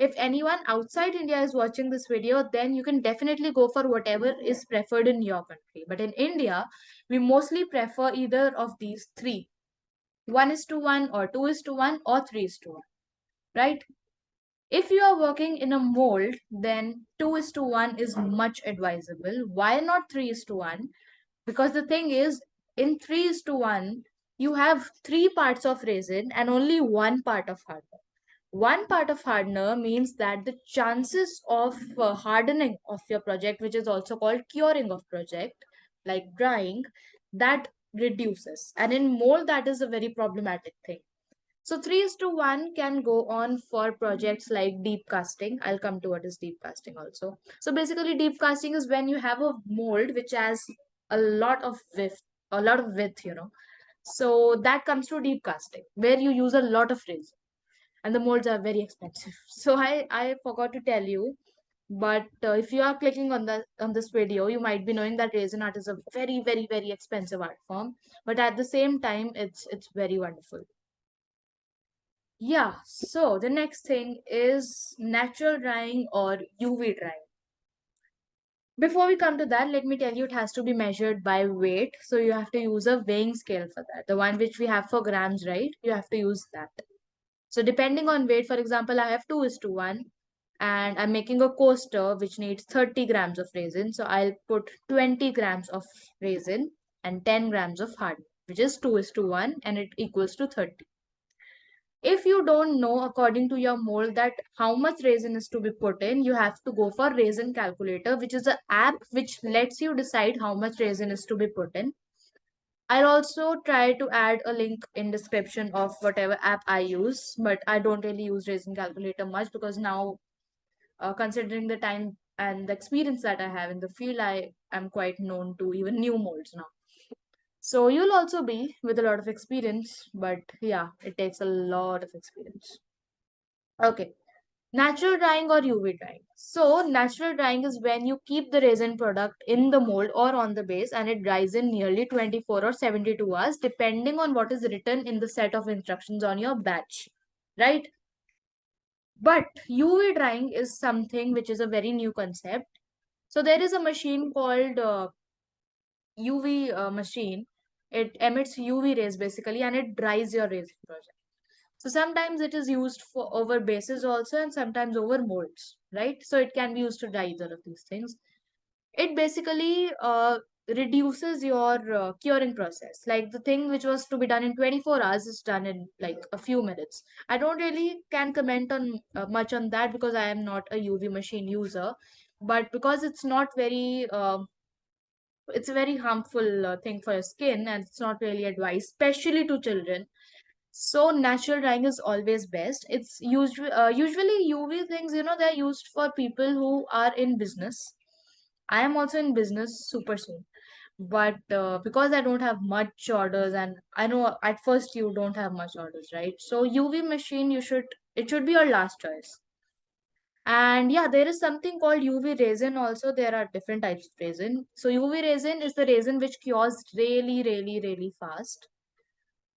If anyone outside India is watching this video, then you can definitely go for whatever is preferred in your country. But in India, we mostly prefer either of these three: 1:1, or 2:1, or 3:1, right? If you are working in a mold, then 2:1 is much advisable. Why not 3:1? Because the thing is, in 3:1, you have three parts of resin and only one part of hardener. One part of hardener means that the chances of hardening of your project, which is also called curing of project, like drying, that reduces. And in mold, that is a very problematic thing. So 3:1 can go on for projects like deep casting. I'll come to what is deep casting also. So basically, deep casting is when you have a mold which has a lot of width. So that comes to deep casting, where you use a lot of resin, and the molds are very expensive. So I forgot to tell you, but if you are clicking on this video, you might be knowing that resin art is a very, very, very expensive art form, but at the same time, it's very wonderful. Yeah, so the next thing is natural drying or UV drying. Before we come to that, let me tell you it has to be measured by weight. So you have to use a weighing scale for that. The one which we have for grams, right? You have to use that. So depending on weight, for example, I have 2:1 and I'm making a coaster which needs 30 grams of resin. So I'll put 20 grams of resin and 10 grams of hardener, which is 2:1, and it equals to 30. If you don't know according to your mold that how much resin is to be put in, you have to go for resin calculator, which is an app which lets you decide how much resin is to be put in. I'll also try to add a link in description of whatever app I use, but I don't really use resin calculator much because now, considering the time and the experience that I have in the field, I am quite known to even new molds now. So you'll also be with a lot of experience, but yeah, it takes a lot of experience. Okay. Natural drying or UV drying. So, natural drying is when you keep the resin product in the mold or on the base and it dries in nearly 24 or 72 hours, depending on what is written in the set of instructions on your batch, right? But UV drying is something which is a very new concept. So, there is a machine called UV machine. It emits UV rays basically and it dries your resin project. So sometimes it is used for over bases also and sometimes over molds, right? So it can be used to dye either of these things. It basically reduces your curing process. Like the thing which was to be done in 24 hours is done in like a few minutes. I don't really can comment on much on that because I am not a UV machine user. But because it's a very harmful thing for your skin and it's not really advised, especially to children. So natural dyeing is always best. It's usually UV things, they're used for people who are in business. I am also in business super soon. But because I don't have much orders, and I know at first you don't have much orders, right? So UV machine, it should be your last choice. And yeah, there is something called UV resin also. There are different types of resin. So UV resin is the resin which cures really, really, really fast,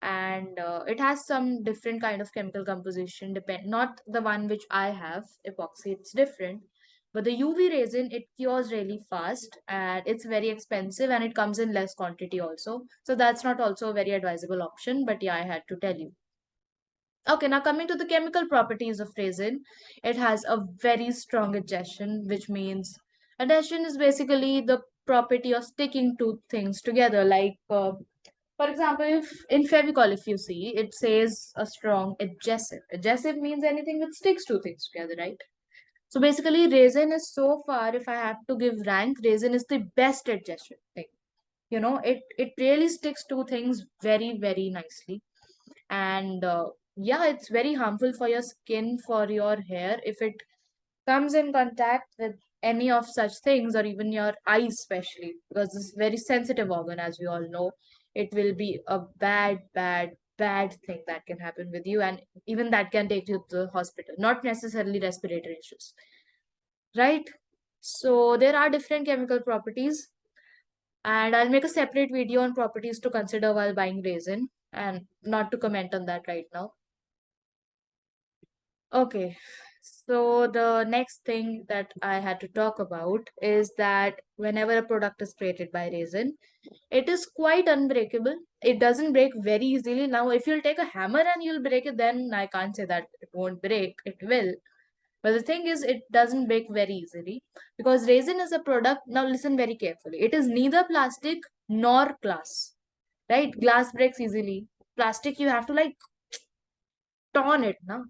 and it has some different kind of chemical composition, depend not the one which I have, epoxy, it's different. But the UV resin, it cures really fast and it's very expensive and it comes in less quantity also, so that's not also a very advisable option, but yeah, I had to tell you. Okay, now coming to the chemical properties of resin, it has a very strong adhesion, which means adhesion is basically the property of sticking two things together, like for example, if in Fevicol, if you see, it says a strong adhesive. Adhesive means anything that sticks two things together, right? So basically, resin is so far, if I have to give rank, resin is the best adjustment thing. It really sticks two things very, very nicely. And yeah, it's very harmful for your skin, for your hair. If it comes in contact with any of such things, or even your eyes especially, because this is a very sensitive organ, as we all know, it will be a bad, bad, bad thing that can happen with you, and even that can take you to the hospital, not necessarily respiratory issues, right? So there are different chemical properties, and I'll make a separate video on properties to consider while buying resin, and not to comment on that right now. Okay, So the next thing that I had to talk about is that whenever a product is created by resin, it is quite unbreakable. It doesn't break very easily. Now, if you'll take a hammer and you'll break it, then I can't say that it won't break. It will. But the thing is, it doesn't break very easily because resin is a product. Now, listen very carefully. It is neither plastic nor glass, right? Glass breaks easily. Plastic, you have to like torn it now.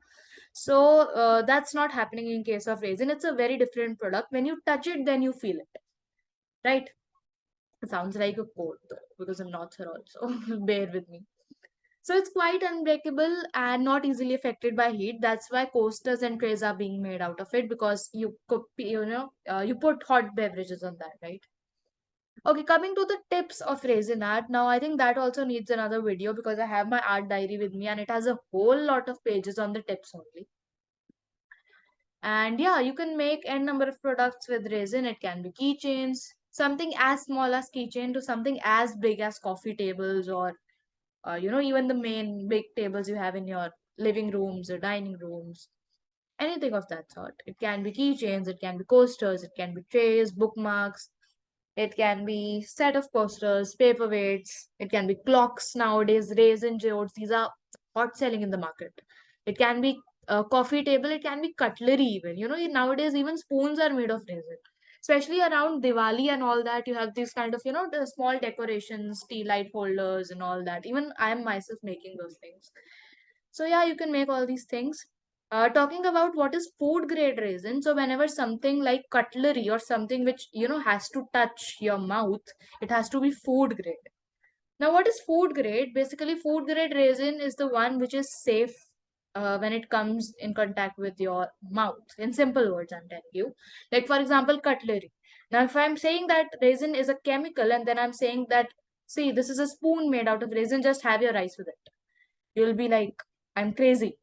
So that's not happening in case of resin. It's a very different product. When you touch it, then you feel it, right? It sounds like a quote though, because I'm not sure also. Bear with me. So it's quite unbreakable and not easily affected by heat. That's why coasters and trays are being made out of it because you cook, you put hot beverages on that, right? Okay, coming to the tips of resin art. Now, I think that also needs another video because I have my art diary with me and it has a whole lot of pages on the tips only. And yeah, you can make n number of products with resin. It can be keychains, something as small as keychain to something as big as coffee tables or even the main big tables you have in your living rooms or dining rooms, anything of that sort. It can be keychains, it can be coasters, it can be trays, bookmarks, it can be set of posters, paperweights. It can be clocks nowadays, raisin geodes. These are hot selling in the market. It can be a coffee table. It can be cutlery even. Nowadays even spoons are made of resin. Especially around Diwali and all that, you have these kind of, the small decorations, tea light holders and all that. Even I am myself making those things. So yeah, you can make all these things. Talking about what is food grade resin. So whenever something like cutlery or something which has to touch your mouth, it has to be food grade. Now, what is food grade? Basically, food grade resin is the one which is safe when it comes in contact with your mouth. In simple words, I'm telling you. Like for example, cutlery. Now, if I'm saying that resin is a chemical, and then I'm saying that, see, this is a spoon made out of resin, just have your rice with it. You'll be like, I'm crazy.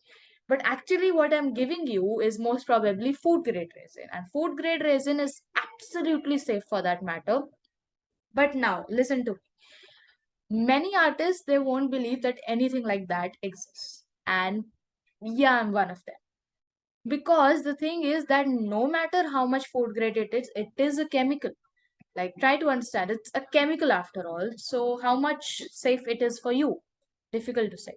But actually, what I'm giving you is most probably food grade resin. And food grade resin is absolutely safe for that matter. But now, listen to me. Many artists, they won't believe that anything like that exists. And yeah, I'm one of them. Because the thing is that no matter how much food grade it is a chemical. Like, try to understand, it's a chemical after all. So, how much safe it is for you? Difficult to say.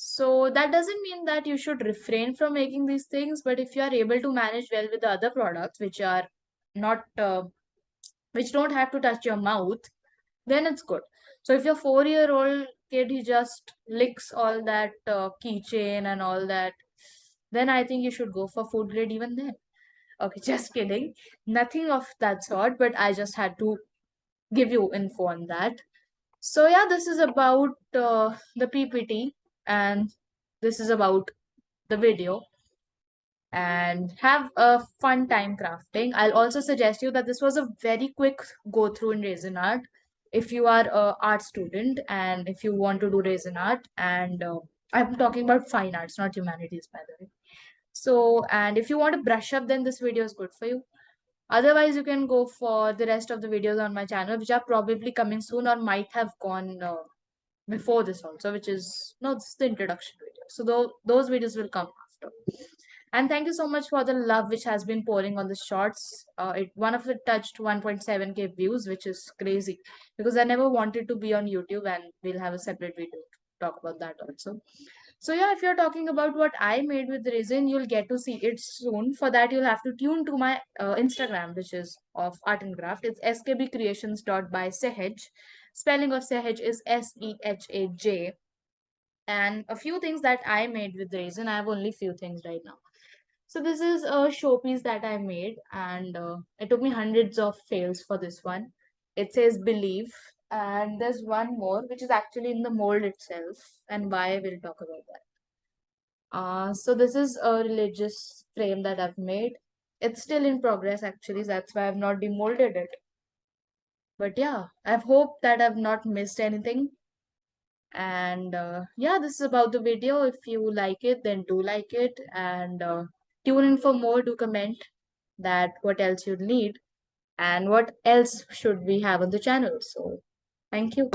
So that doesn't mean that you should refrain from making these things, but if you are able to manage well with the other products, which are not, which don't have to touch your mouth, then it's good. So if your 4-year-old kid he just licks all that keychain and all that, then I think you should go for food grade even then. Okay, just kidding. Nothing of that sort, but I just had to give you info on that. So yeah, this is about the PPT and this is about the video and have a fun time crafting. I'll also suggest you that this was a very quick go through in resin art. If you are a art student and if you want to do resin art and I'm talking about fine arts, not humanities by the way. So, and if you want to brush up, then this video is good for you. Otherwise, you can go for the rest of the videos on my channel, which are probably coming soon or might have gone before this also, which is no, this is the introduction video. So those videos will come after. And thank you so much for the love which has been pouring on the shorts. One of it touched 1.7K views, which is crazy because I never wanted to be on YouTube, and we'll have a separate video to talk about that also. So yeah, if you're talking about what I made with resin, you'll get to see it soon. For that, you'll have to tune to my Instagram, which is of art and craft. It's skbcreations.by Sehaj. Spelling of Sehaj is Sehaj. And a few things that I made with resin. I have only few things right now. So this is a showpiece that I made, and it took me hundreds of fails for this one. It says believe, and there's one more which is actually in the mold itself, and why I will talk about that. So this is a religious frame that I've made. It's still in progress actually, that's why I've not demolded it. But yeah, I've hoped that I've not missed anything. And yeah, this is about the video. If you like it, then do like it and tune in for more. Do comment that what else you need and what else should we have on the channel. So thank you.